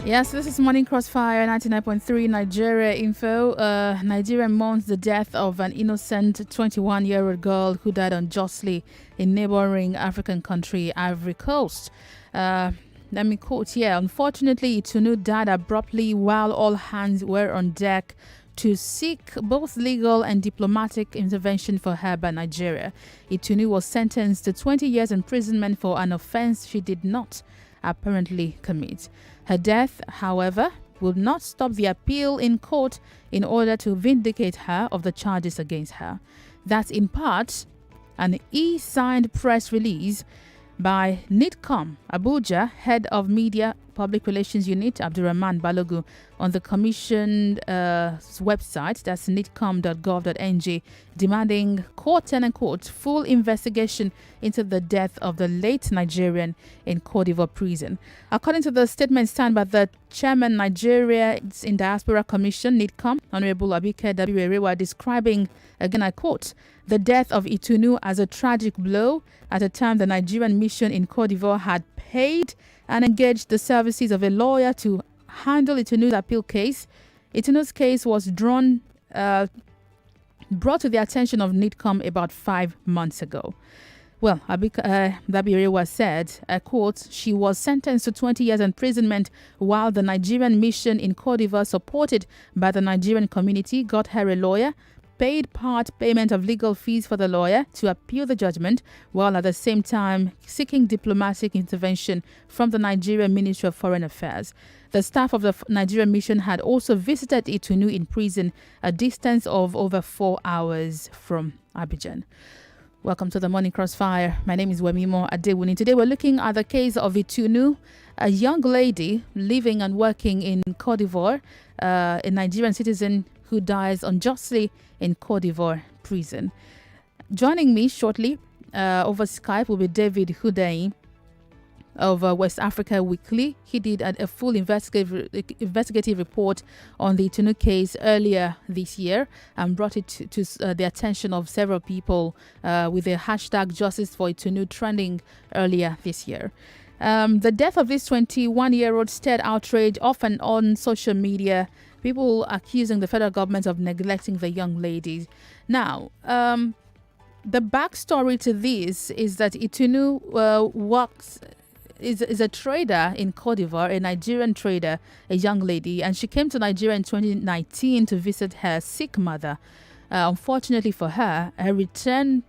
Yes, this is Morning Crossfire 99.3 Nigeria info. Nigeria mourns the death of an innocent 21-year-old girl who died unjustly in neighboring African country, Ivory Coast. Let me quote here. Unfortunately, Itunu died abruptly while all hands were on deck to seek both legal and diplomatic intervention for her by Nigeria. Itunu was sentenced to 20 years imprisonment for an offense she did not apparently commit. Her death, however, will not stop the appeal in court in order to vindicate her of the charges against her. That's in part an e-signed press release by NIDCOM Abuja, head of Media Public Relations Unit Abdurrahman Balogu, on the commissioned website, that's nidcom.gov.ng, demanding quote-unquote full investigation into the death of the late Nigerian in Cote d'Ivoire prison. According to the statement signed by the chairman Nigeria's in Diaspora Commission, NIDCOM, Honorable Abike Dabirewa, describing, again I quote, the death of Itunu as a tragic blow at a time the Nigerian mission in Cote d'Ivoire had paid and engaged the services of a lawyer to handle Itunu's appeal case. Itunu's case was brought to the attention of NIDCOM about 5 months ago. Well, Dabirewa said, I quote, she was sentenced to 20 years imprisonment while the Nigerian mission in Cote d'Ivoire, supported by the Nigerian community, got her a lawyer, paid part payment of legal fees for the lawyer to appeal the judgment, while at the same time seeking diplomatic intervention from the Nigerian Ministry of Foreign Affairs. The staff of the Nigerian mission had also visited Itunu in prison, a distance of over 4 hours from Abidjan. Welcome to the Morning Crossfire. My name is Wemimo Adewuni. Today we're looking at the case of Itunu, a young lady living and working in Cote d'Ivoire, a Nigerian citizen who dies unjustly in Cote d'Ivoire prison. Joining me shortly over Skype will be David Hundeyin of West Africa Weekly. He did a full investigative report on the Itunu case earlier this year and brought it to the attention of several people with the hashtag Justice for Itunu trending earlier this year. The death of this 21-year-old stirred outrage off and on social media, people accusing the federal government of neglecting the young ladies. Now, the backstory to this is that Itunu is a trader in Cote d'Ivoire, a Nigerian trader, a young lady, and she came to Nigeria in 2019 to visit her sick mother. Unfortunately for her, her return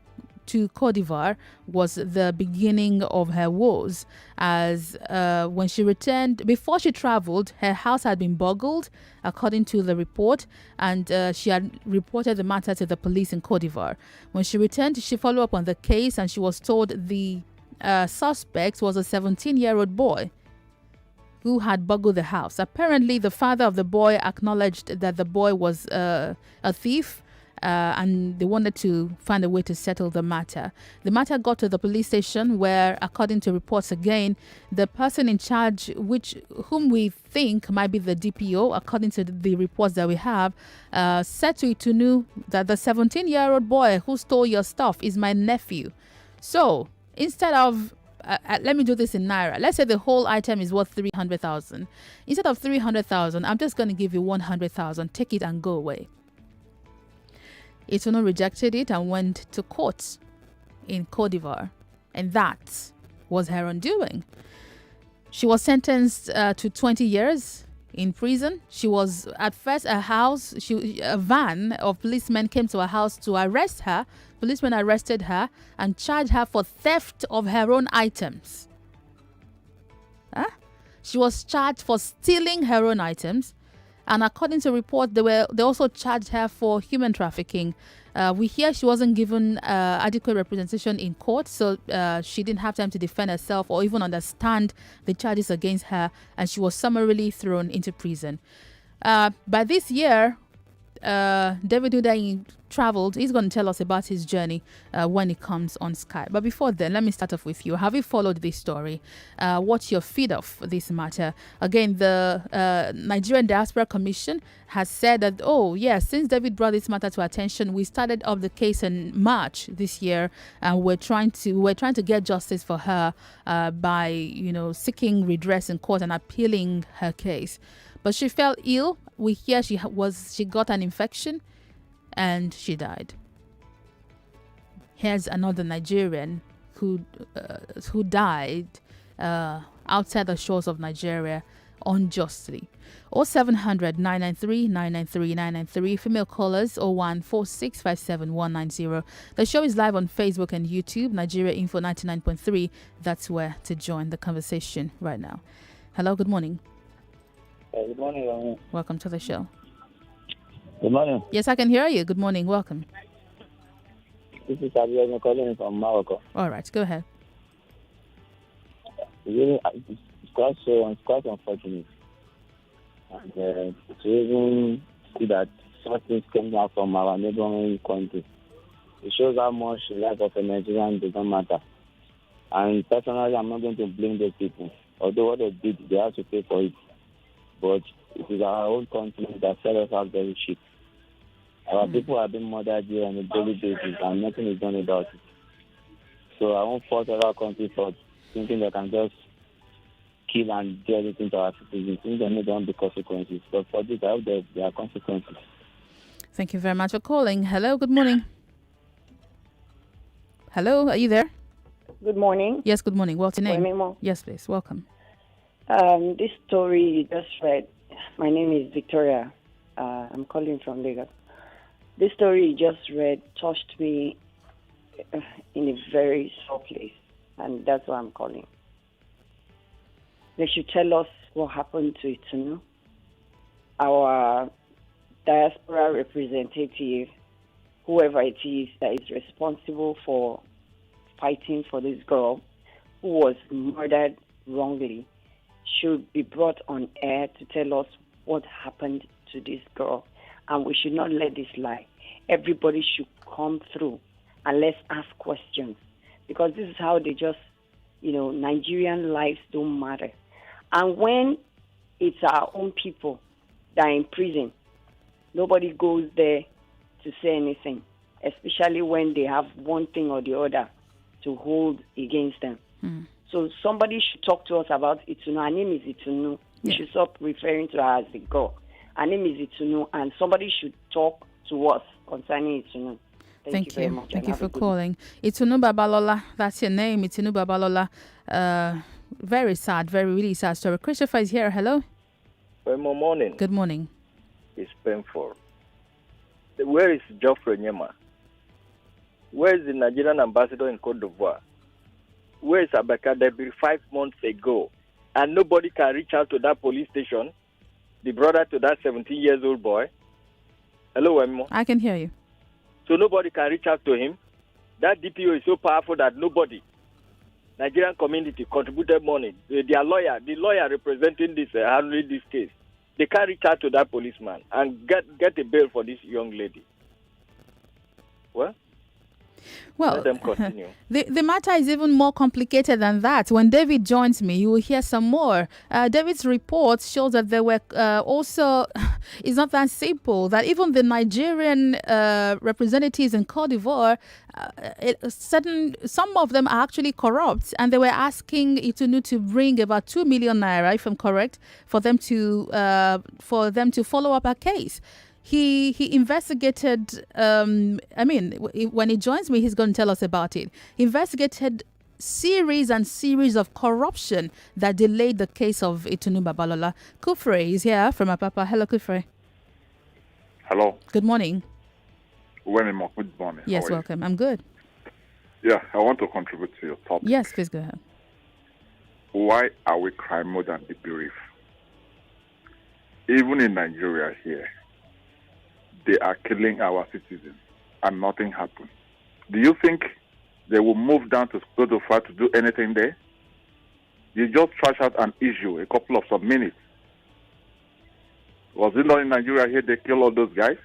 to Cote d'Ivoire was the beginning of her woes, as when she returned, before she traveled, her house had been burgled, according to the report, and she had reported the matter to the police in Cote d'Ivoire. When she returned, she followed up on the case, and she was told the suspect was a 17-year-old boy who had burgled the house. Apparently, the father of the boy acknowledged that the boy was a thief, and they wanted to find a way to settle the matter. The matter got to the police station where, according to reports again, the person in charge, whom we think might be the DPO, according to the reports that we have, said to Itunu that the 17-year-old boy who stole your stuff is my nephew. So, instead of let me do this in Naira. Let's say the whole item is worth 300,000. Instead of 300,000, I'm just going to give you 100,000. Take it and go away. Itunu rejected it and went to court in Cote d'Ivoire, and that was her undoing. She was sentenced to 20 years in prison. She was, at first, a van of policemen came to her house to arrest her. Policemen arrested her and charged her for theft of her own items. She was charged for stealing her own items. And according to report, they also charged her for human trafficking. We hear she wasn't given adequate representation in court, so she didn't have time to defend herself or even understand the charges against her, and she was summarily thrown into prison. By this year, David Hundeyin traveled. He's going to tell us about his journey when he comes on Skype. But before then, let me start off with you. Have you followed this story? What's your feed of this matter? Again, the Nigerian Diaspora Commission has said that, since David brought this matter to attention, we started up the case in March this year, and we're trying to get justice for her by seeking redress in court and appealing her case. But she fell ill. We hear she got an infection and she died. Here's another Nigerian who died outside the shores of Nigeria unjustly. 0700 993 993 993. Female callers 014657190. The show is live on Facebook and YouTube. Nigeria Info 99.3. That's where to join the conversation right now. Hello, good morning. Good morning. Welcome to the show. Good morning. Yes, I can hear you. Good morning. Welcome. This is Adewuni calling from Morocco. All right, go ahead. It's quite unfortunate. And to even see that such things coming out from our neighboring country, it shows how much the life of a Nigerian does not matter. And personally, I'm not going to blame those people. Although what they did, they have to pay for it. But it is our own country that set us out very cheap. Our people have been murdered here on a daily basis and nothing is done about it. So I won't fault other countries for thinking they can just kill and do everything to our citizens. Things there may not be consequences. But for this, I hope there are consequences. Thank you very much for calling. Hello, good morning. Hello, are you there? Good morning. Yes, good morning. What's your name? Wemimo. Yes, please. Welcome. This story you just read, my name is Victoria. I'm calling from Lagos. This story you just read touched me in a very sore place, and that's why I'm calling. They should tell us what happened to Itunu. Our diaspora representative, whoever it is that is responsible for fighting for this girl who was murdered wrongly, should be brought on air to tell us what happened to this girl. And we should not let this lie. Everybody should come through and let's ask questions. Because this is how they just, Nigerian lives don't matter. And when it's our own people that are in prison, nobody goes there to say anything, especially when they have one thing or the other to hold against them. So somebody should talk to us about Itunu. Her name is Itunu. We should stop referring to her as the girl. Her name is Itunu, and somebody should talk to us concerning Itunu. Thank you very much. Thank you for calling. Itunu Babalola, that's your name, Itunu Babalola. Very sad, really sad story. Christopher is here. Hello. Good morning. Good morning. It's painful. Where is Geoffrey Nyema? Where is the Nigerian ambassador in Cote d'Ivoire? Where is Abaka Debi 5 months ago? And nobody can reach out to that police station, the brother to that 17-year-old boy. Hello, Wemimo. I can hear you. So nobody can reach out to him. That DPO is so powerful that nobody, Nigerian community, contributed money. The lawyer representing this, handling this case, they can't reach out to that policeman and get a bail for this young lady. Well, let them continue. The matter is even more complicated than that. When David joins me, you will hear some more. David's report shows that there were also, it's not that simple, that even the Nigerian representatives in Cote d'Ivoire, some of them are actually corrupt, and they were asking Itunu to bring about 2 million naira, if I'm correct, for them to follow up a case. He investigated, when he joins me, he's going to tell us about it. He investigated series of corruption that delayed the case of Itunu Babalola. Kufre is here from Apapa. Hello, Kufre. Hello. Good morning. Wemimo, good morning. Yes, welcome. I'm good. Yeah, I want to contribute to your topic. Yes, please go ahead. Why are we crying more than the bereaved? Even in Nigeria here, they are killing our citizens and nothing happened. Do you think they will move down to Cote d'Ivoire to do anything there? You just trash out an issue some minutes. Was it not in Nigeria here they kill all those guys?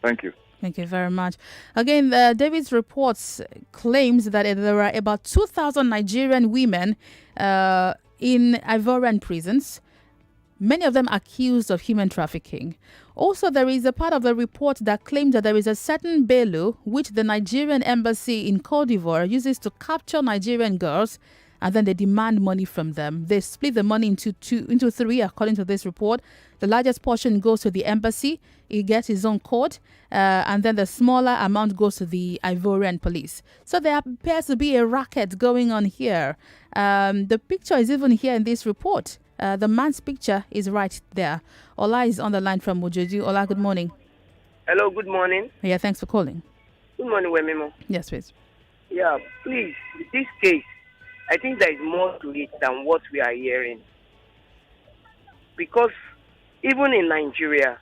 Thank you. Thank you very much. Again, David's reports claims that there are about 2,000 Nigerian women in Ivorian prisons, many of them accused of human trafficking. Also, there is a part of the report that claims that there is a certain belu which the Nigerian embassy in Cote d'Ivoire uses to capture Nigerian girls, and then they demand money from them. They split the money into three, according to this report. The largest portion goes to the embassy. He gets his own court, and then the smaller amount goes to the Ivorian police. So there appears to be a racket going on here. The picture is even here in this report. The man's picture is right there. Ola is on the line from Mujoju. Ola, good morning. Hello, good morning. Yeah, thanks for calling. Good morning, Wemimo. Yes, please. Yeah, please, with this case, I think there is more to it than what we are hearing. Because even in Nigeria,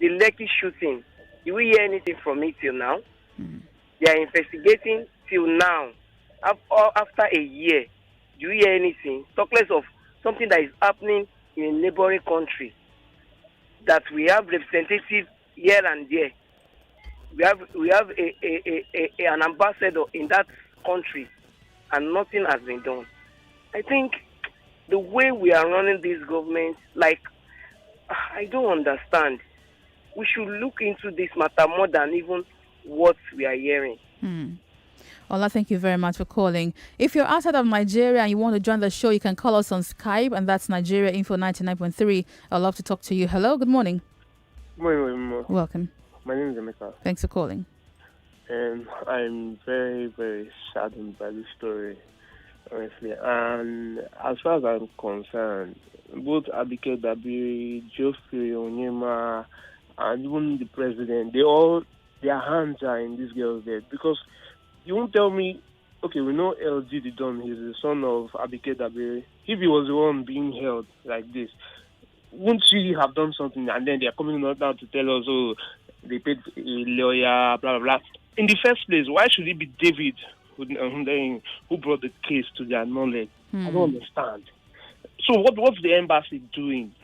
the Lekki shooting, do we hear anything from it till now? They are investigating till now. After a year, do you hear anything? Talk less of something that is happening in a neighboring country. That we have representatives here and there. We have an ambassador in that country, and nothing has been done. I think the way we are running this government, like, I don't understand. We should look into this matter more than even what we are hearing. Ola, thank you very much for calling. If you're outside of Nigeria and you want to join the show, you can call us on Skype, and that's Nigeria Info 99.3. I'd love to talk to you. Hello, good morning. Good morning. Welcome. My name is Emeka. Thanks for calling. I'm very, very saddened by this story, honestly. And as far as I'm concerned, both Abike Dabiri, Geoffrey Onyema, and even the president, their hands are in this girl's death. Because you won't tell me, okay, we know LG the Don, he's the son of Abike Dabiri. If he was the one being held like this, wouldn't she have done something? And then they're coming out now to tell us, oh, they paid a lawyer, blah, blah, blah. In the first place, why should it be David Hundeyin who brought the case to their knowledge? I don't understand. So what's the embassy doing?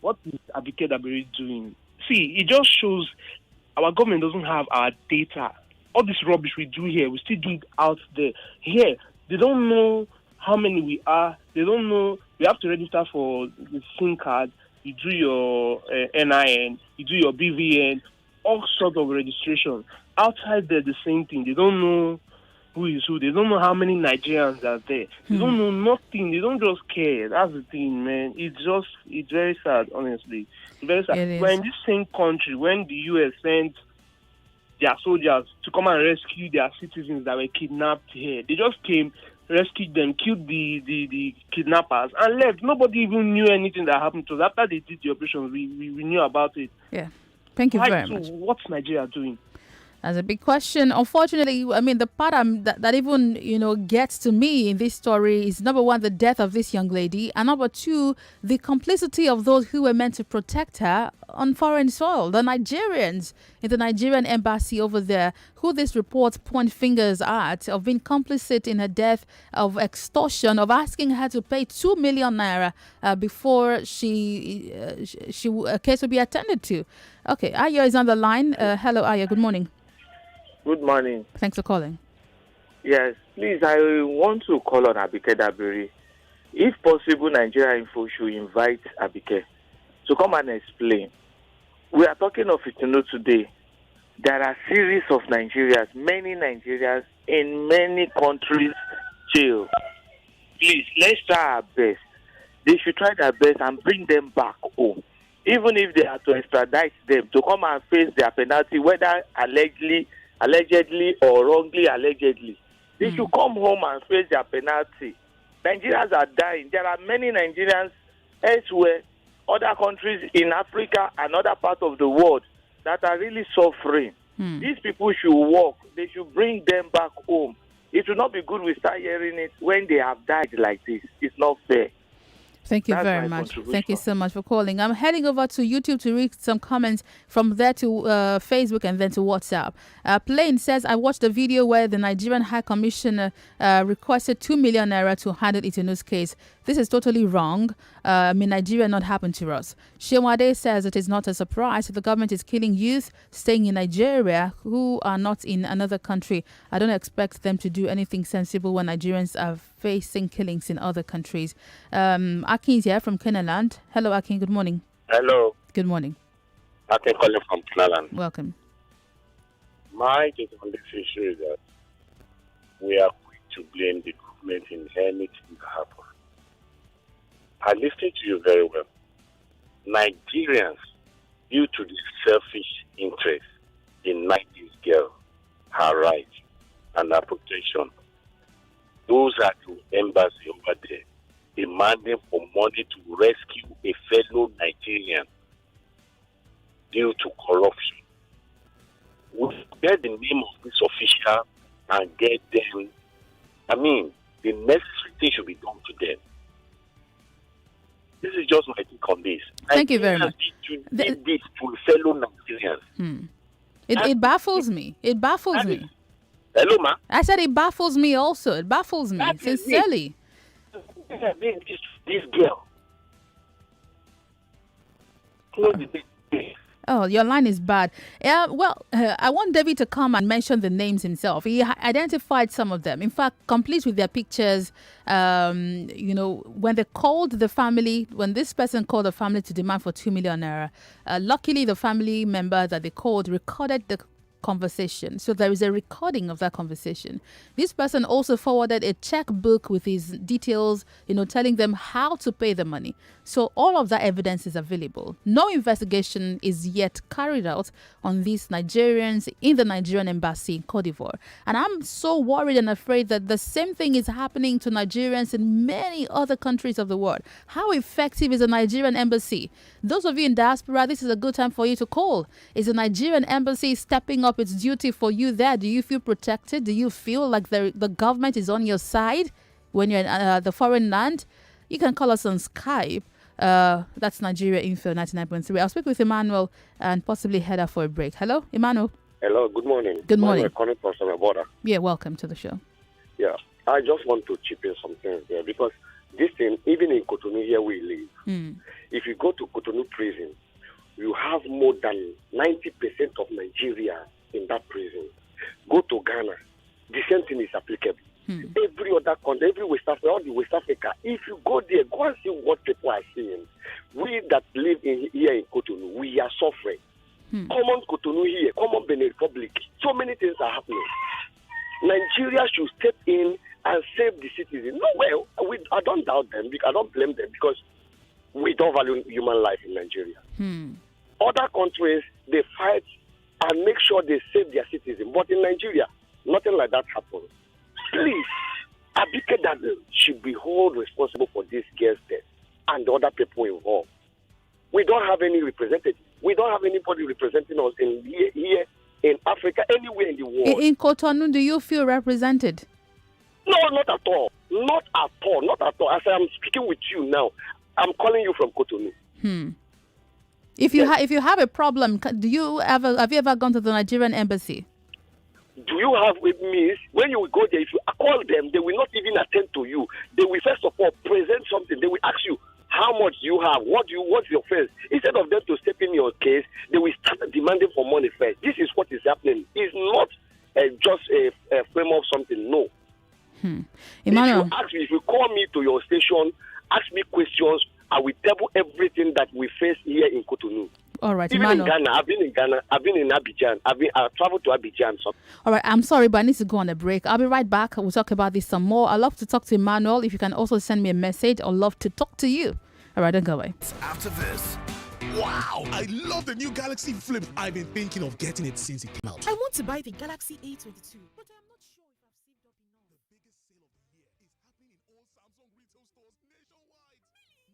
What is Abike Dabiri doing? See, it just shows our government doesn't have our data. All this rubbish we do here, we still do it out there. Here, they don't know how many we are. They don't know. We have to register for the SIM card. You do your NIN. You do your BVN. All sorts of registration. Outside there, the same thing. They don't know who is who. They don't know how many Nigerians are there. They don't know nothing. They don't just care. That's the thing, man. It's very sad, honestly. It's very sad. We're in this same country when the US sent their soldiers to come and rescue their citizens that were kidnapped here. They just came, rescued them, killed the kidnappers, and left. Nobody even knew anything that happened to us. After they did the operation, we knew about it. Yeah. Thank you very much. What's Nigeria doing? That's a big question. Unfortunately, I mean, the part that even, gets to me in this story is, number one, the death of this young lady, and number two, the complicity of those who were meant to protect her on foreign soil, the Nigerians in the Nigerian embassy over there, who this report point fingers at, of being complicit in her death, of extortion, of asking her to pay 2 million naira before a case will be attended to. Okay, Aya is on the line. Hello, Aya. Good morning. Good morning. Thanks for calling. Yes, please, I want to call on Abike Dabiri. If possible, Nigeria Info should invite Abike to come and explain. We are talking of Itunu today. There are series of Nigerians, many Nigerians in many countries jail. Please, let's try our best. They should try their best and bring them back home. Even if they are to extradite them to come and face their penalty, whether allegedly or wrongly allegedly. They should come home and face their penalty. Nigerians are dying. There are many Nigerians elsewhere, other countries in Africa and other parts of the world that are really suffering. These people should work. They should bring them back home. It will not be good we start hearing it when they have died like this. It's not fair. Thank you very much. Thank you so much for calling. I'm heading over to YouTube to read some comments, from there to Facebook and then to WhatsApp. Plain says, I watched the video where the Nigerian High Commissioner requested 2 million naira to handle Itunu's case. This is totally wrong. Nigeria not happened to us. Shewade says it is not a surprise. The government is killing youth staying in Nigeria who are not in another country. I don't expect them to do anything sensible when Nigerians are facing killings in other countries. Akin is here from Kenaland. Hello, Akin. Good morning. Hello. Good morning. Akin calling from Kenaland. Welcome. My take on this issue is that we are quick to blame the government in anything that happens. I listened to you very well. Nigerians, due to the selfish interest in this girl, her rights and her protection, those are the embassy over there demanding for money to rescue a fellow Nigerian due to corruption. We get the name of this official and get them. The necessary thing should be done to them. This is just my take on this. Thank you very much. Did this to fellow Nigerians. It baffles me. It baffles me. Hello, ma. I said it baffles me also. It baffles me, sincerely. This girl. Oh, your line is bad. I want David to come and mention the names himself. He identified some of them. In fact, complete with their pictures. When they called the family, when this person called the family to demand for 2 million naira, luckily the family member that they called recorded the conversation. So there is a recording of that conversation. This person also forwarded a checkbook with his details, telling them how to pay the money. So all of that evidence is available. No investigation is yet carried out on these Nigerians in the Nigerian embassy in Cote d'Ivoire. And I'm so worried and afraid that the same thing is happening to Nigerians in many other countries of the world. How effective is the Nigerian embassy? Those of you in diaspora, this is a good time for you to call. Is the Nigerian embassy stepping up its duty for you there? Do you feel protected? Do you feel like the government is on your side when you're in the foreign land? You can call us on Skype. That's Nigeria Info 99.3. I'll speak with Emmanuel and possibly head out for a break. Hello, Emmanuel. Hello, good morning. Good morning. Calling from Summer Border. Yeah, welcome to the show. Yeah, I just want to chip in some things there because this thing, even in Cotonou here we live, if you go to Cotonou prison, you have more than 90% of Nigeria in that prison. Go to Ghana, the same thing is applicable. Every other country, every West Africa, all the West Africa, if you go there, go and see what people are seeing. We that live here in Cotonou, we are suffering. Common Cotonou here, common Benin Republic, so many things are happening. Nigeria should step in and save the citizens. No, well, I don't doubt them, I don't blame them because we don't value human life in Nigeria. Other countries, they fight and make sure they save their citizens. But in Nigeria, nothing like that happens. Please, Abike Dadu should be held responsible for this girl's death and the other people involved. We don't have any representative. We don't have anybody representing us here in Africa, anywhere in the world. In Cotonou, do you feel represented? No, not at all. Not at all. Not at all. As I'm speaking with you now, I'm calling you from Cotonou. If you have a problem, have you ever gone to the Nigerian embassy? Do you have with me? When you go there, if you call them, they will not even attend to you. They will first of all present something. They will ask you how much you have, what's your offense. Instead of them to step in your case, they will start demanding for money first. This is what is happening. It's not just a frame of something. No. Emmanuel, if you call me to your station, ask me questions, I will tell you everything that we face here in Cotonou. All right, Even Emmanuel. in Ghana, I've been in Abidjan. I've traveled to Abidjan. So. All right, I'm sorry, but I need to go on a break. I'll be right back. We'll talk about this some more. I'd love to talk to Emmanuel. If you can also send me a message, I'd love to talk to you. All right, don't go away. After this, wow, I love the new Galaxy Flip. I've been thinking of getting it since it came out. I want to buy the Galaxy A22, but I'm not sure if I've saved up enough. The biggest sale of the year is happening in all Samsung retail stores nationwide.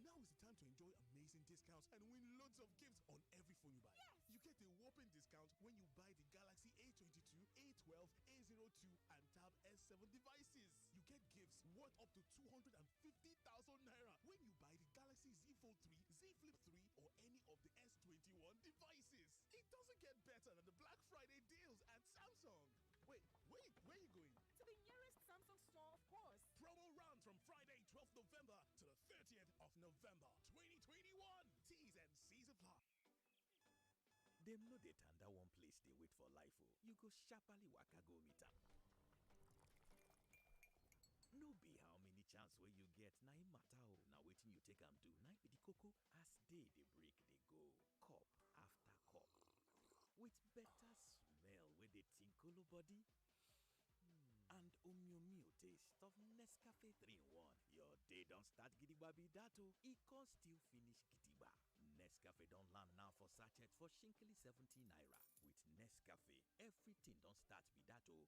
Now is the time to enjoy amazing discounts and win loads of gifts on every phone you buy. You get a whopping discount when you buy the Galaxy A22, A12, A02, and Tab S7 devices. You get gifts worth up to 250,000 naira when you buy the Galaxy Z Fold 3, Z Flip 3, or any of the S21 devices. It doesn't get better than the Black Friday deals at Samsung. Wait, where are you going? To the nearest Samsung store, of course. Promo runs from Friday, 12th November to the November 2021. T's and C's apply. Dem no dey tanda one place dey wait for life o. You go sharparly waka go meet am. No be how many chance wey you get na im matter o. Na wetin you take am do na be the koko. As day dey break dey go, cup after cup, with better smell wey dey tinkolo body. And omyomyo taste of Nescafe 3-in-1. Your day don start gidigba be dat o. E con still finish gidigba. Nescafe don land now for sachet for shinkily 70 naira. With Nescafe, everything don start be dat o.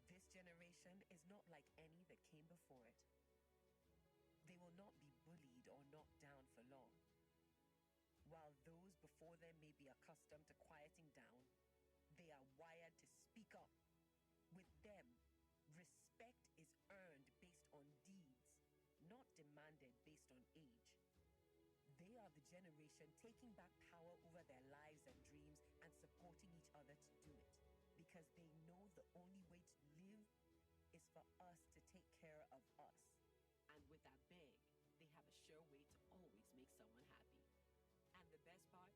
This generation is not like any that came before it. They will not be bullied or knocked down for long. While those before them may be accustomed to quieting down, they are wired to speak up. With them, respect is earned based on deeds, not demanded based on age. They are the generation taking back power over their lives and dreams and supporting each other to do it, because they know the only way to live is for us to take care of us. And with that big, they have a sure way to always make someone happy. And the best part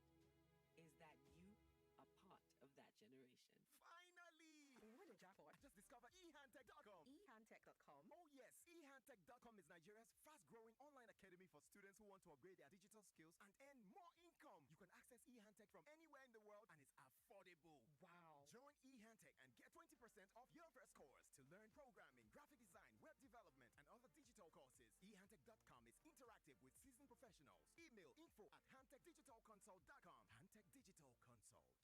is that you are part of that generation. Finally! What a jackpot. I just discovered ehandtech.com. ehandtech.com? Oh yes, ehandtech.com is Nigeria's fast-growing online academy for students who want to upgrade their digital skills and earn more income. You can access ehandtech from anywhere in the world and it's affordable. Wow. Join ehandtech and get 20% off your first course to learn programming, graphic design, web development, and other digital courses. ehandtech.com is interactive with seasoned professionals. Email info@handtechdigitalconsult.com. Handtech Digital Consult.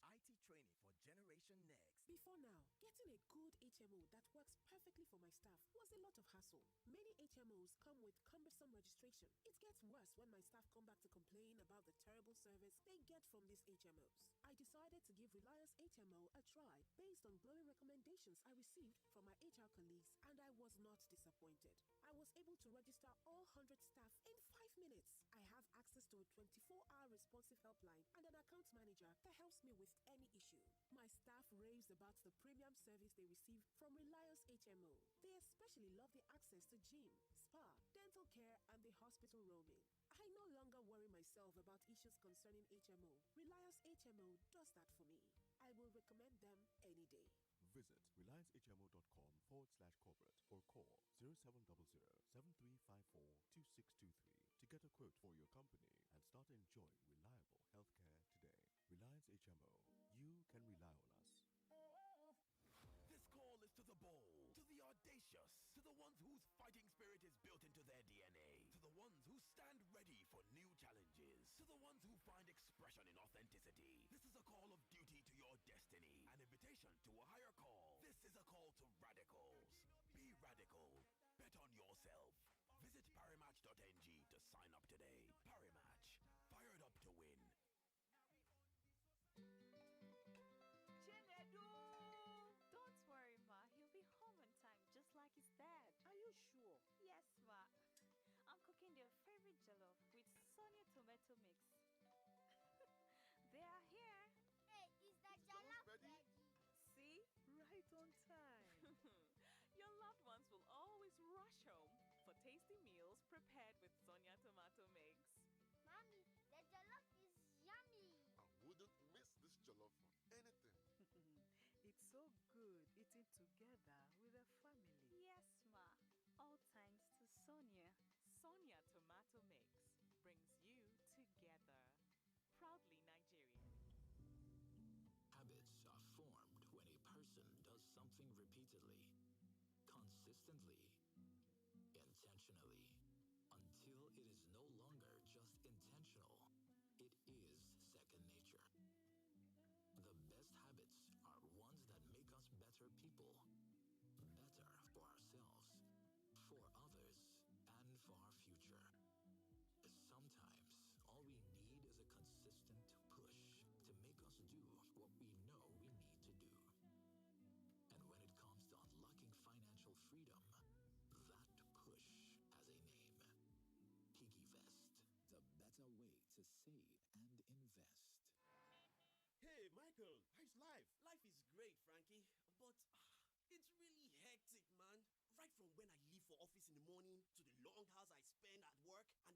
IT training for Generation Next. Before now, getting a good HMO that works perfectly for my staff was a lot of hassle. Many HMOs come with cumbersome registration. It gets worse when my staff come back to complain about the terrible service they get from these HMOs. I decided to give Reliance HMO a try based on glowing recommendations I received from my HR colleagues, and I was not disappointed. I was able to register all 100 staff in 5 minutes. I have access to a 24-hour responsive helpline and an account manager that helps me with any issue. My staff raves about the premium service they receive from Reliance HMO. They especially love the access to gym, spa, dental care, and the hospital roaming. I no longer worry myself about issues concerning HMO. Reliance HMO does that for me. I will recommend them any day. Visit reliancehmo.com/corporate or call 0700-7354-2623 to get a quote for your company and start enjoying reliable healthcare today. Reliance HMO. You can rely on us. This call is to the bold, to the audacious, to the ones whose fighting spirit is built into their DNA, to the ones who stand ready for new challenges, to the ones who find expression in authenticity. This is a call of duty to your destiny, an invitation to a higher call. This is a call to radicals. Be radical. Bet on yourself. Visit parimatch.ng to sign up today. Parimatch. Fired up to win. Don't worry, Ma. He'll be home on time, just like his dad. Are you sure? Yes, Ma. I'm cooking their favorite jollof with Sonia tomato mix. They are here. Hey, is that jollof ready? See? Right on time. Your loved ones will always rush home for tasty meals prepared with Sonia tomato mix. Mommy, the jollof is yummy. I wouldn't miss this jollof for anything. It's so good eating together with a family. Yes, Ma. All thanks to Sonia. Sonia tomato mix brings you together. Proudly Nigerian. Habits are formed when a person does something repeatedly, consistently, intentionally, until it is no longer just intentional. It is second nature. The best habits are ones that make us better people. Better for ourselves, for others, and for our future. Sometimes, all we need is a consistent push to make us do what we know we need to do. And when it comes to unlocking financial freedom, that push has a name. PiggyVest, the better way to save and invest. Hey, Michael, how's life? Life is great, Frankie, but it's really hectic, man. Right from when I leave for office in the morning to the long hours I spend at work and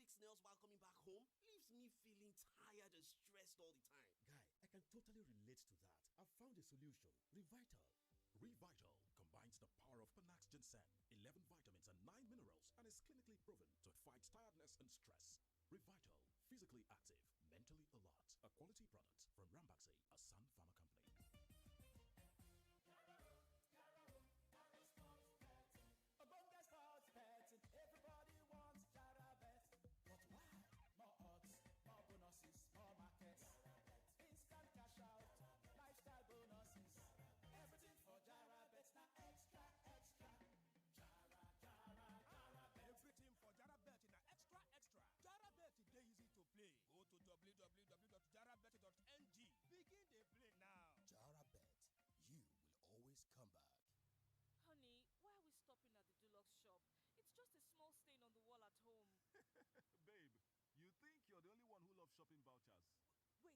traffic snails while coming back home leaves me feeling tired and stressed all the time. Guy, I can totally relate to that. I've found a solution. Revital. Revital combines the power of Panax Ginseng, 11 vitamins and 9 minerals, and is clinically proven to fight tiredness and stress. Revital, physically active, mentally alert. A quality product from Rambaxi, a Sun Pharma company. Abundant sports betting, everybody wants Jara Bet. But why? More odds, more bonuses, more markets. Instant cash out, lifestyle bonuses. Everything for Jara Bet, now extra, extra. Jara Bet. Everything for Jara Bet in extra, extra. Jara Bet is easy to play. Go to www.jarabet.ng. Begin the play now. Jara Bet, you will always come back. Honey, why are we stopping at the Dulux shop? It's just a small stain on the wall at home. Babe, you think you're the only one who loves shopping vouchers? Wait,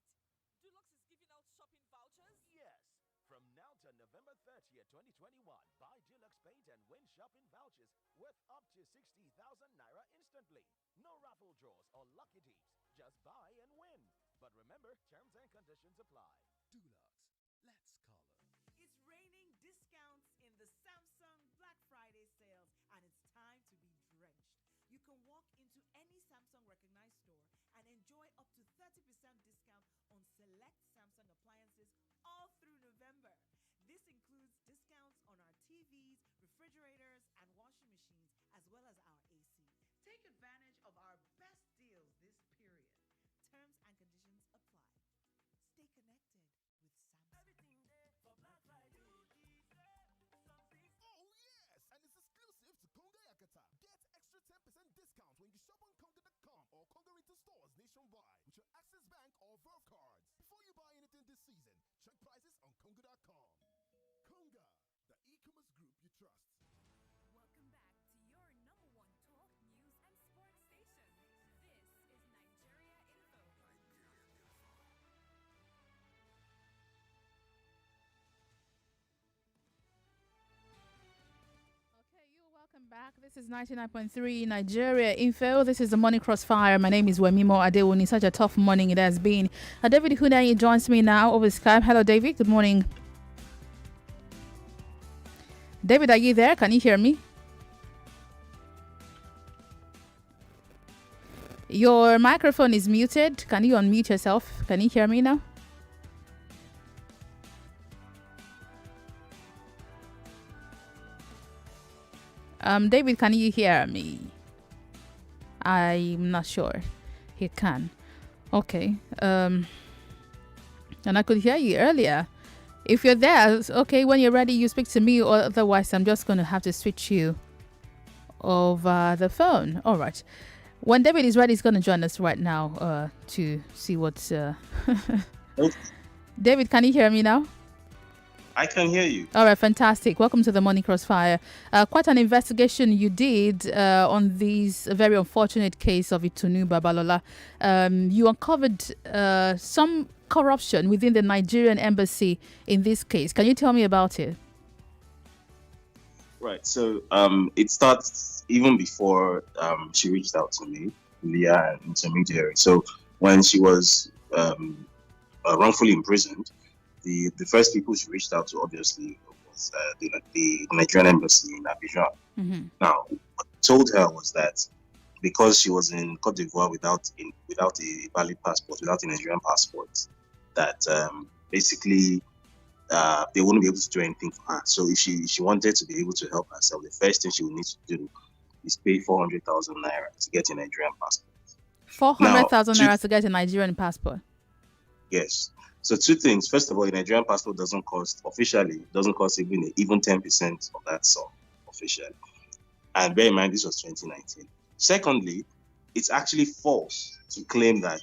Dulux is giving out shopping vouchers? Yes. From now to November 30th, 2021, buy Dulux Paint and win shopping vouchers worth up to 60,000 naira instantly. No raffle draws or lucky deeps. Just buy and win. But remember, terms and conditions apply. Dulux, let's color. It's raining discounts in the Samsung Black Friday sales, and it's time to be drenched. You can walk into any Samsung recognized store and enjoy up to 30% discount on select Samsung appliances all through November. This includes discounts on our TVs, refrigerators, and washing machines, as well as our AC. Take advantage of our best deals this period. Terms and conditions apply. Stay connected with Samsung. Everything there for Black Friday. Oh yes, and it's exclusive to Conga Yakata. Get extra 10% discount when you shop on Conga.com or Conga retail stores nationwide with your Access Bank or Verve cards. Before you buy anything this season, check prices on Conga.com. Conga, the e-commerce group you trust. Welcome back to your number one talk, news, and sports station. This is Nigeria Info. Okay, you're welcome back. This is 99.3 Nigeria Info. This is the Morning Crossfire. My name is Wemimo Adewuni. Such a tough morning it has been. David Hundeyin joins me now over Skype. Hello, David. Good morning. David, are you there? Can you hear me? Your microphone is muted. Can you unmute yourself? Can you hear me now? David, can you hear me? I'm not sure. He can. Okay. And I could hear you earlier. If you're there, okay, when you're ready, you speak to me, or otherwise I'm just going to have to switch you over the phone. All right. When David is ready, he's going to join us right now to see what's... David, can you hear me now? I can hear you. All right, fantastic. Welcome to the Morning Crossfire. Quite an investigation you did on this very unfortunate case of Itunu Babalola. You uncovered some corruption within the Nigerian embassy in this case. Can you tell me about it? Right. So it starts even before she reached out to me via an intermediary. So when she was wrongfully imprisoned, the first people she reached out to obviously was the Nigerian embassy in Abidjan. Mm-hmm. Now, what I told her was that because she was in Cote d'Ivoire without a valid passport, without a Nigerian passport, that basically they wouldn't be able to do anything for her. So if she wanted to be able to help herself, the first thing she would need to do is pay 400,000 naira to get a Nigerian passport. 400,000 naira to get a Nigerian passport? Yes. So two things. First of all, a Nigerian passport doesn't cost even 10% of that sum officially. And bear in mind, this was 2019. Secondly, it's actually false to claim that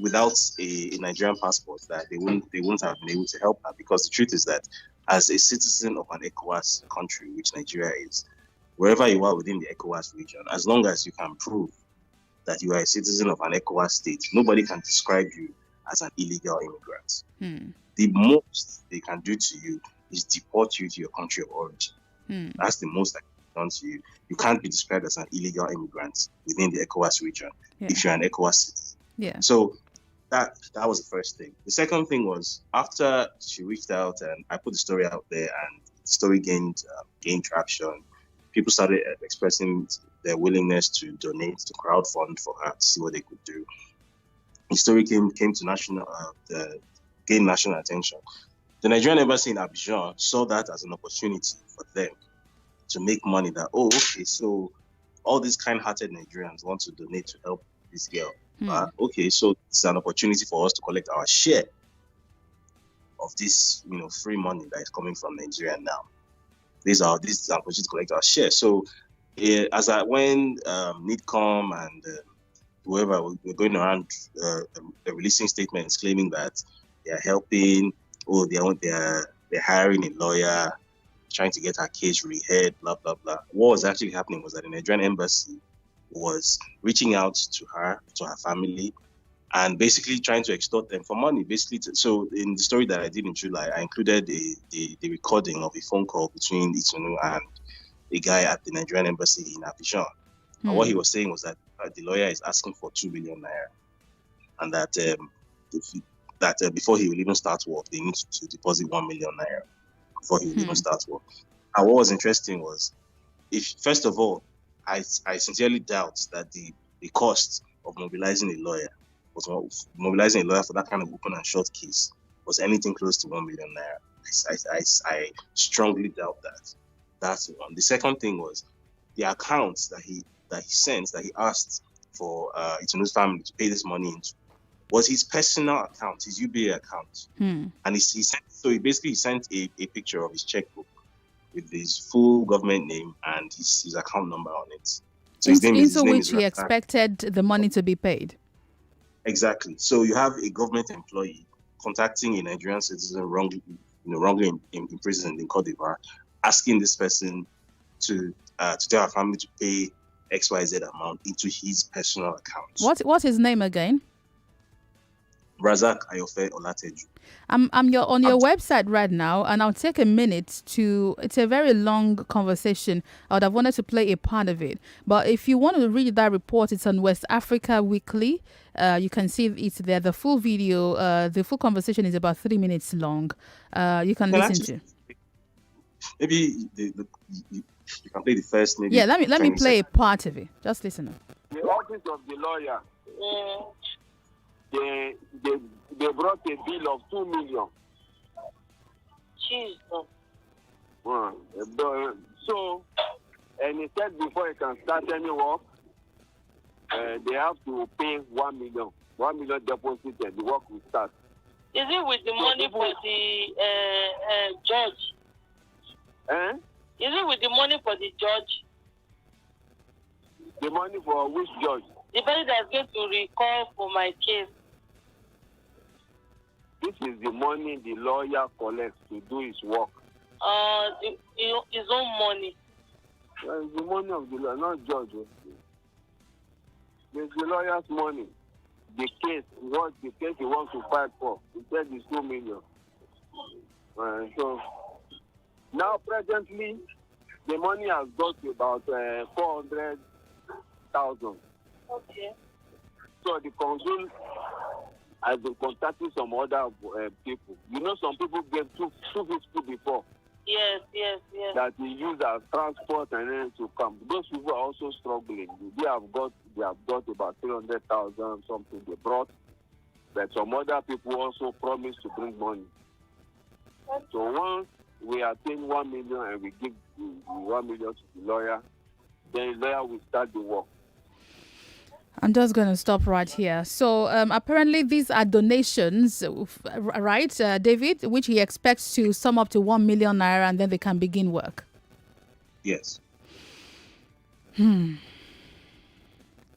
without a Nigerian passport that they wouldn't have been able to help her, because the truth is that as a citizen of an ECOWAS country, which Nigeria is, wherever you are within the ECOWAS region, as long as you can prove that you are a citizen of an ECOWAS state, nobody can describe you as an illegal immigrant. The most they can do to you is deport you to your country of origin. That's the most done to you, you can't be described as an illegal immigrant within the ECOWAS region if you're an ECOWAS citizen. Yeah. So that was the first thing. The second thing was after she reached out and I put the story out there, and the story gained traction. People started expressing their willingness to donate, to crowdfund for her to see what they could do. The story came to gained national attention. The Nigerian embassy in Abidjan saw that as an opportunity for them to make money. That okay, so all these kind-hearted Nigerians want to donate to help this girl. Okay, so it's an opportunity for us to collect our share of this, free money that is coming from Nigeria now. This is an opportunity to collect our share. So, when NIDCOM and whoever were going around releasing statements claiming that they are helping, they're hiring a lawyer, trying to get her case reheard, blah blah blah. What was actually happening was that the Nigerian embassy was reaching out to her, to her family, and basically trying to extort them for money. So in the story that I did in July, I included the recording of a phone call between Itunu and a guy at the Nigerian embassy in Abidjan. And what he was saying was that the lawyer is asking for 2 million naira, and that before he will even start work, they need to deposit 1 million naira before he will even start work. And what was interesting was, first of all, I sincerely doubt that the cost of mobilizing a lawyer for that kind of open and short case was anything close to 1 million naira. I strongly doubt that. That's one. The second thing was the accounts that he asked for Itunu's family to pay this money into was his personal account, his UBA account. And he sent a picture of his checkbook with his full government name and his account number on it. So into which he expected the money to be paid. Exactly. So you have a government employee contacting a Nigerian citizen wrongly imprisoned in Cote d'Ivoire, asking this person to tell her family to pay XYZ amount into his personal account. What's his name again? Razak Ayofe Olateju. I'm on your website right now, and I'll take a minute to. It's a very long conversation. I would have wanted to play a part of it, but if you want to read that report, it's on West Africa Weekly. You can see it there. The full video, the full conversation is about 3 minutes long. You can listen to. Maybe you can play the first. Maybe let me play a part of it. Just listen. The office of the lawyer. They brought a bill of 2 million. Jesus. So, and he said before he can start any work, they have to pay 1 million. 1 million deposit and the work will start. Is it with the money for the judge? Is it with the money for the judge? The money for which judge? The person that's going to recall for my case. This is the money the lawyer collects to do his work. His own money. It's the money of the lawyer, not judge. It's the lawyer's money. The case he wants to fight for, he said it's 2 million. So now presently, the money has got to about 400,000. Okay. So the consul has been contacting some other people. Some people gave 250 before. Yes. That they use as transport and then to come. Those people are also struggling. They have got about 300,000 something they brought. But some other people also promised to bring money. So once we attain 1 million and we give the 1 million to the lawyer, then the lawyer will start the work. I'm just going to stop right here. So apparently these are donations, right, David, which he expects to sum up to 1 million naira and then they can begin work. Yes. And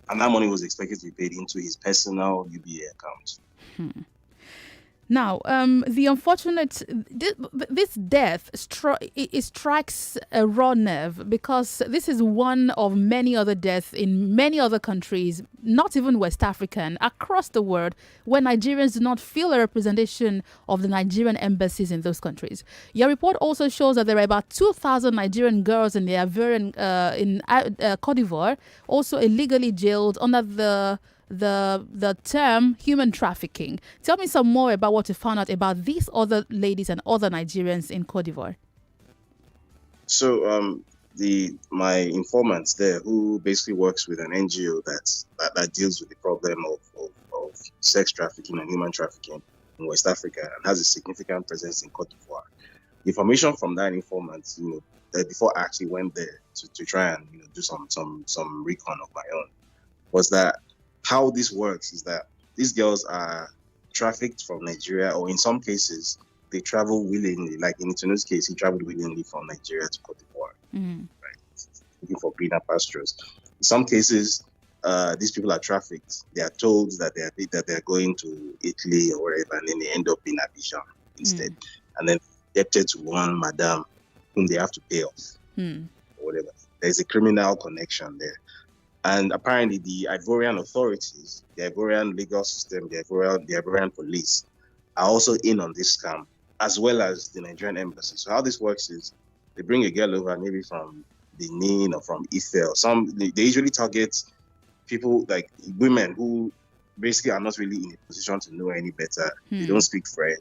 that money was expected to be paid into his personal UBA account. Now, the unfortunate this death it strikes a raw nerve because this is one of many other deaths in many other countries, not even West African, across the world, where Nigerians do not feel a representation of the Nigerian embassies in those countries. Your report also shows that there are about 2,000 Nigerian girls in the Cote d'Ivoire, also illegally jailed under the term human trafficking. Tell me some more about what you found out about these other ladies and other Nigerians in Cote d'Ivoire. So my informant there, who basically works with an NGO that deals with the problem of sex trafficking and human trafficking in West Africa and has a significant presence in Cote d'Ivoire. Information from that informant, that before I actually went there to try and do some recon of my own, was that how this works is that these girls are trafficked from Nigeria, or in some cases, they travel willingly. Like in Itunu's case, he traveled willingly from Nigeria to Cote d'Ivoire, right, looking for greener pastures. In some cases, these people are trafficked. They are told that they are going to Italy or wherever, and then they end up in Abidjan instead, and then indebted to one madam whom they have to pay off, or whatever. There's a criminal connection there. And apparently the Ivorian authorities, the Ivorian legal system, the Ivorian police are also in on this scam, as well as the Nigerian embassy. So how this works is they bring a girl over, maybe from Benin or from Ife or they usually target people like women who basically are not really in a position to know any better. They don't speak French.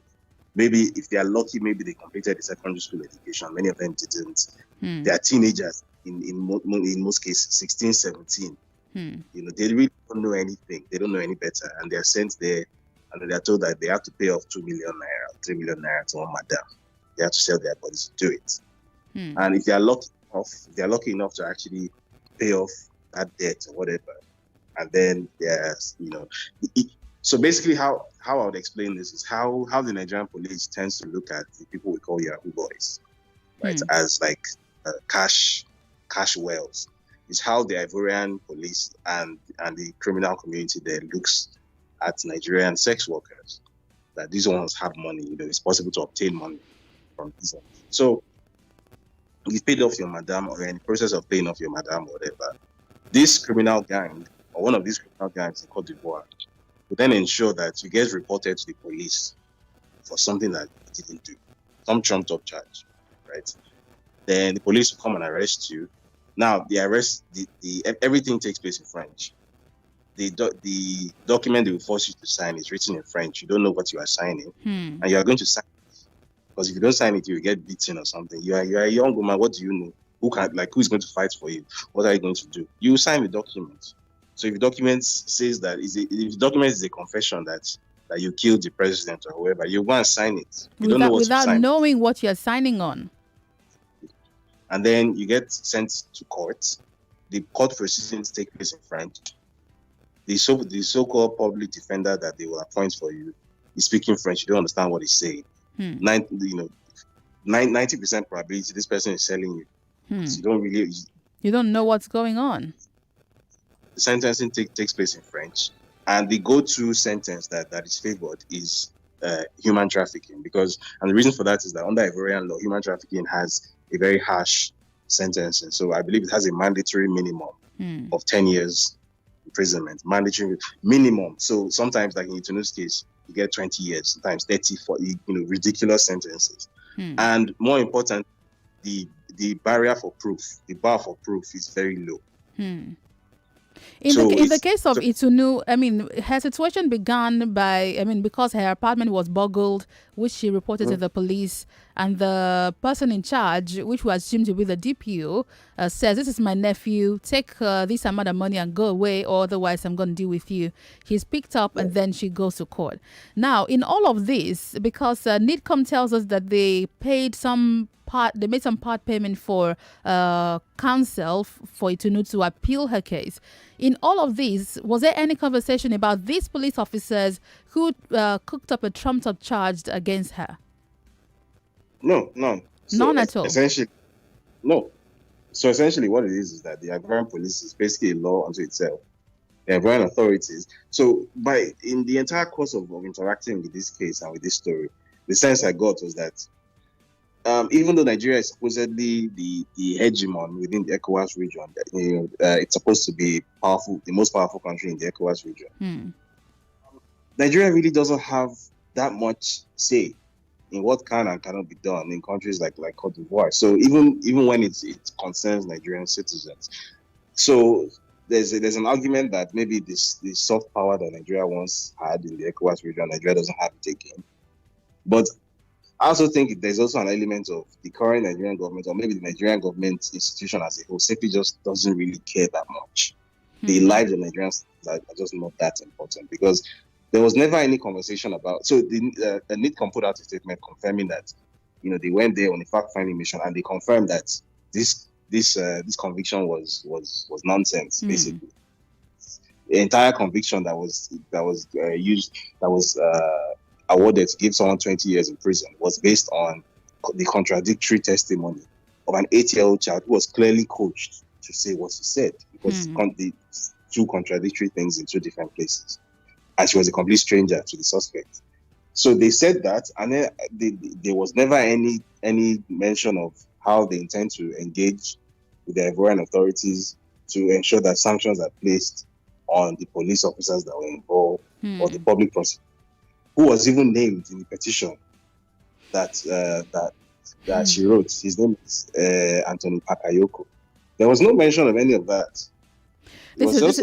Maybe if they are lucky, maybe they completed a secondary school education. Many of them didn't. They are teenagers. In most cases, 16, 17. They really don't know anything. They don't know any better. And they're sent there and they're told that they have to pay off 2 million naira, 3 million naira to one madam. They have to sell their bodies to do it. And if they are lucky enough to actually pay off that debt or whatever, and then there's, so basically how I would explain this is how the Nigerian police tends to look at the people we call Yahoo boys, right, as like cash wells. Is how the Ivorian police and the criminal community there looks at Nigerian sex workers, that these ones have money, it's possible to obtain money from these ones. So you've paid off your madam, or in the process of paying off your madam, whatever, this criminal gang, or one of these criminal gangs in Cote d'Ivoire, will then ensure that you get reported to the police for something that you didn't do, some trumped up charge, right? Then the police will come and arrest you. Now, the arrest, everything takes place in French. The document they will force you to sign is written in French. You don't know what you are signing, and you are going to sign it. Because if you don't sign it, you will get beaten or something. You are a young woman. What do you know? Who's going to fight for you? What are you going to do? You will sign the document. So if the document says that, if the document is a confession that you killed the president or whoever, you go and sign it. You don't know what without to sign. knowing what you're signing on. And then you get sent to court. The court proceedings take place in French. The so-called public defender that they will appoint for you is speaking French. You don't understand what he's saying. 90% probability this person is selling you. So you don't know what's going on. The sentencing takes place in French, and the go-to sentence that is favored is human trafficking, and the reason for that is that under Ivorian law, human trafficking has a very harsh sentencing. So I believe it has a mandatory minimum of 10 years imprisonment, mandatory minimum. So sometimes, like in Itunu's case, you get 20 years, sometimes 30, 40, ridiculous sentences. And more important, the barrier for proof, the bar for proof is very low. In the case of Itunu, her situation began because her apartment was burgled, which she reported to the police, and the person in charge, which was assumed to be the DPO, says, "This is my nephew, take this amount of money and go away, or otherwise I'm going to deal with you." He's picked up and then she goes to court. Now, in all of this, because NIDCOM tells us that they made some part payment for counsel for Itunu to appeal her case. In all of this, was there any conversation about these police officers who cooked up a trumped-up charge against her? No, none. None at all? Essentially, no. So essentially what it is that the Ivorian police is basically a law unto itself. the Ivorian authorities. So, in the entire course of interacting with this case and with this story, the sense I got was that even though Nigeria is supposedly the hegemon within the ECOWAS region, it's supposed to be the most powerful country in the ECOWAS region. Nigeria really doesn't have that much say in what can and cannot be done in countries like Cote d'Ivoire. So even when it concerns Nigerian citizens, so there's an argument that maybe this soft power that Nigeria once had in the ECOWAS region, Nigeria doesn't have it again. But I also think there's also an element of the current Nigerian government, or maybe the Nigerian government institution as a whole, simply just doesn't really care that much. The lives of Nigerians are just not that important, because there was never any conversation about. So the NITCOM put out a statement confirming that, they went there on a fact-finding mission, and they confirmed that this conviction was nonsense, basically. The entire conviction that was awarded to give someone 20 years in prison was based on the contradictory testimony of an 8-year-old child who was clearly coached to say what he said, because the two contradictory things in two different places, and she was a complete stranger to the suspect. So they said that, and then there was never any mention of how they intend to engage with the Ivorian authorities to ensure that sanctions are placed on the police officers that were involved, or the public prosecutor, who was even named in the petition that she wrote. His name is Anthony Pakayoko. There was no mention of any of that. This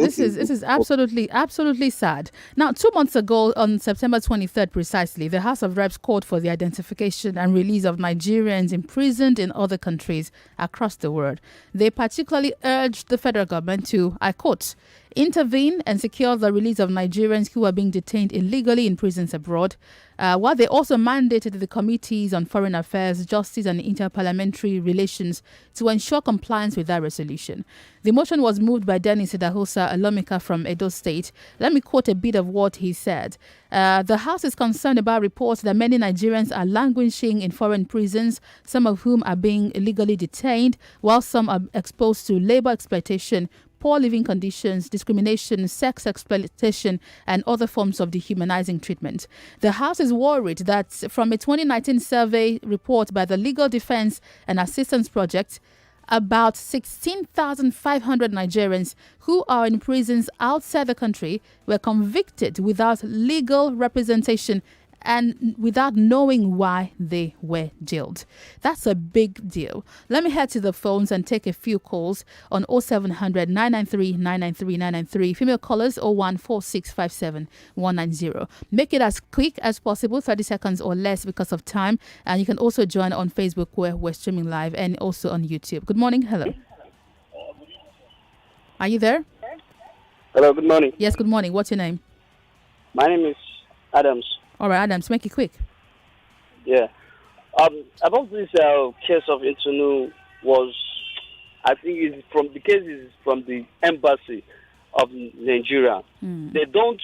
is absolutely sad. Now, 2 months ago, on September 23rd precisely, the House of Reps called for the identification and release of Nigerians imprisoned in other countries across the world. They particularly urged the federal government to, I quote, intervene and secure the release of Nigerians who are being detained illegally in prisons abroad, while they also mandated the Committees on Foreign Affairs, Justice and Interparliamentary Relations to ensure compliance with that resolution. The motion was moved by Dennis Idahosa, a lawmaker from Edo State. Let me quote a bit of what he said. The House is concerned about reports that many Nigerians are languishing in foreign prisons, some of whom are being illegally detained, while some are exposed to labor exploitation, poor living conditions, discrimination, sex exploitation, and other forms of dehumanizing treatment. The House is worried that from a 2019 survey report by the Legal Defense and Assistance Project, about 16,500 Nigerians who are in prisons outside the country were convicted without legal representation and without knowing why they were jailed. That's a big deal. Let me head to the phones and take a few calls on 0700 993 993 993. Female callers 014657 190. Make it as quick as possible, 30 seconds or less because of time. And you can also join on Facebook where we're streaming live, and also on YouTube. Good morning. Hello. Are you there? Hello, good morning. Yes, good morning. What's your name? My name is Adams. All right, Adams, make it quick. Yeah. About this case of Itunu was, I think the case is from the embassy of Nigeria. They don't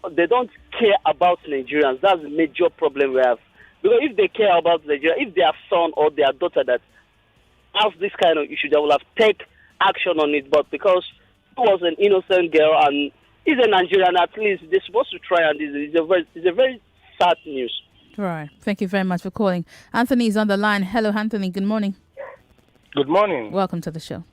care about Nigerians. That's the major problem we have. Because if they care about Nigeria, if their son or their daughter that has this kind of issue, they will have take action on it. But because it was an innocent girl and he's a Nigerian, at least they're supposed to try, and it's a very sad news. Right. Thank you very much for calling. Anthony is on the line. Hello, Anthony. Good morning. Good morning. Welcome to the show.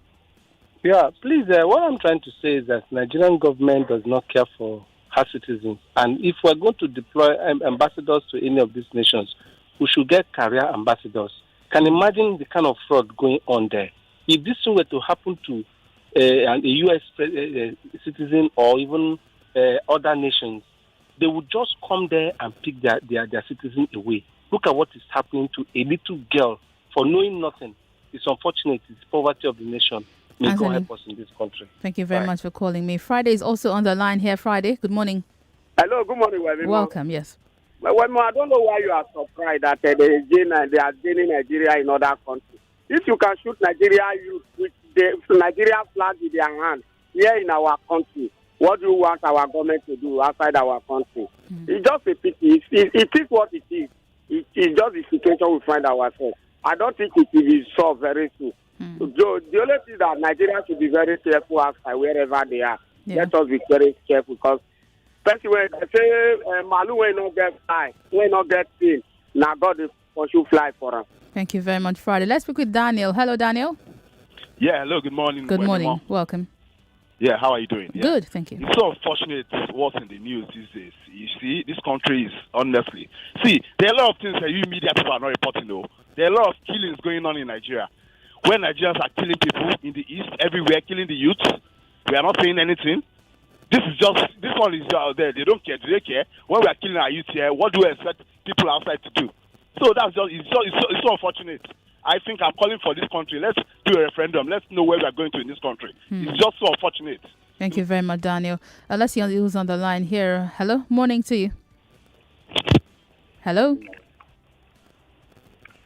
Yeah, please, what I'm trying to say is that Nigerian government does not care for her citizens. And if we're going to deploy ambassadors to any of these nations, we should get career ambassadors. Can you imagine the kind of fraud going on there? If this were to happen to a U.S. citizen or even other nations, they would just come there and pick their citizen away. Look at what is happening to a little girl for knowing nothing. It's unfortunate. It's poverty of the nation. May God help us in this country. Thank you very much for calling me. Friday is also on the line here. Friday, good morning. Hello, good morning, Wemimo. Welcome, yes. Wemimo, I don't know why you are surprised that they are gaining Nigeria in other countries. If you can shoot Nigeria youth with the Nigeria flag in their hand here in our country, what do you want our government to do outside our country? It's just a pity. It is what it is. It is just the situation we find ourselves. I don't think it will be solved very soon. So the only thing that Nigeria should be very careful outside wherever they are. Let us be very careful because especially when they say Malu will not get fly, will not get seen. Now God is pursue fly for them. Thank you very much, Friday. Let's speak with Daniel. Hello, Daniel. Yeah, hello, good morning. Good morning. Wemimo. Welcome. Yeah, how are you doing? Yeah. Good, thank you. It's so unfortunate what's in the news these days. You see, this country is, honestly. See, there are a lot of things that you media people are not reporting, though. There are a lot of killings going on in Nigeria. When Nigerians are killing people in the east, everywhere, killing the youth, we are not saying anything. This one is out there. They don't care. Do they care? When we are killing our youth here, what do we expect people outside to do? So it's so unfortunate. I think I'm calling for this country. Let's do a referendum. Let's know where we are going to in this country. It's just so unfortunate. Thank you very much, Daniel. Let's see who's on the line here. Hello, morning to you. Hello?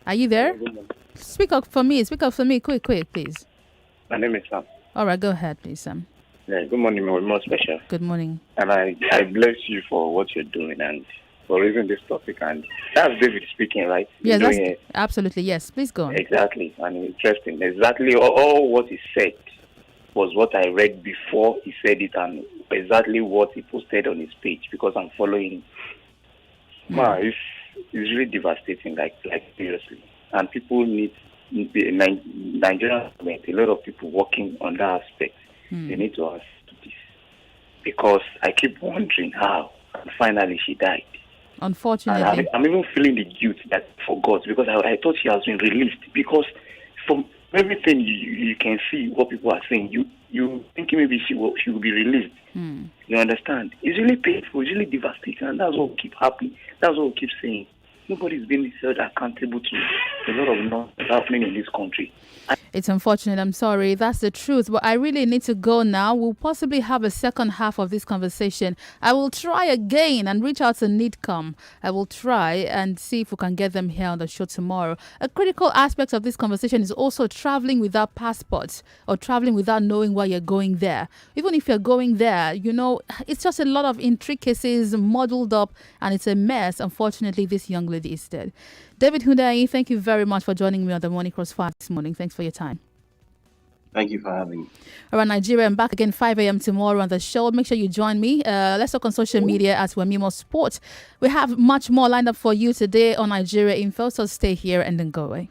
Are you there? Speak up for me. Quick, please. My name is Sam. All right, go ahead, please, Sam. Yeah, good morning, my most special. Good morning. And I bless you for what you're doing and for raising this topic. And that's David speaking, right? Yes, absolutely. Yes, please go on. Exactly. And interesting. Exactly all what he said was what I read before he said it and exactly what he posted on his page because I'm following. Wow, it's really devastating, like seriously. And people need Nigerian government, a lot of people working on that aspect. They need to ask this because I keep wondering how. And finally, she died. Unfortunately, and I'm even feeling the guilt that I forgot because I thought she has been released. Because from everything you can see, what people are saying, you think maybe she will be released. You understand? It's really painful. It's really devastating, and that's what we keep happening. That's what we keep saying. Nobody's being held accountable to a lot of nonsense happening in this country. It's unfortunate. I'm sorry. That's the truth. But I really need to go now. We'll possibly have a second half of this conversation. I will try again and reach out to NIDCOM. I will try and see if we can get them here on the show tomorrow. A critical aspect of this conversation is also traveling without passports or traveling without knowing why you're going there. Even if you're going there, it's just a lot of intricacies muddled up and it's a mess. Unfortunately, this young lady is dead. David Hundeyin, thank you very much for joining me on the Morning Crossfire this morning. Thanks for your time. Thank you for having me. All right, Nigeria, I'm back again 5 a.m. tomorrow on the show. Make sure you join me. Let's talk on social media at Wemimo Sport. We have much more lined up for you today on Nigeria Info, so stay here and then go away.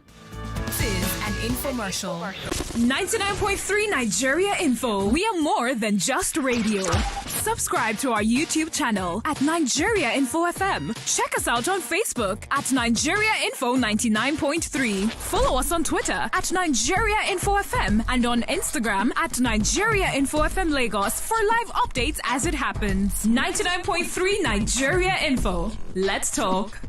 This is an infomercial. 99.3 Nigeria Info. We are more than just radio. Subscribe to our YouTube channel at Nigeria Info FM. Check us out on Facebook at Nigeria Info 99.3. Follow us on Twitter at Nigeria Info FM and on Instagram at Nigeria Info FM Lagos for live updates as it happens. 99.3 Nigeria Info. Let's talk.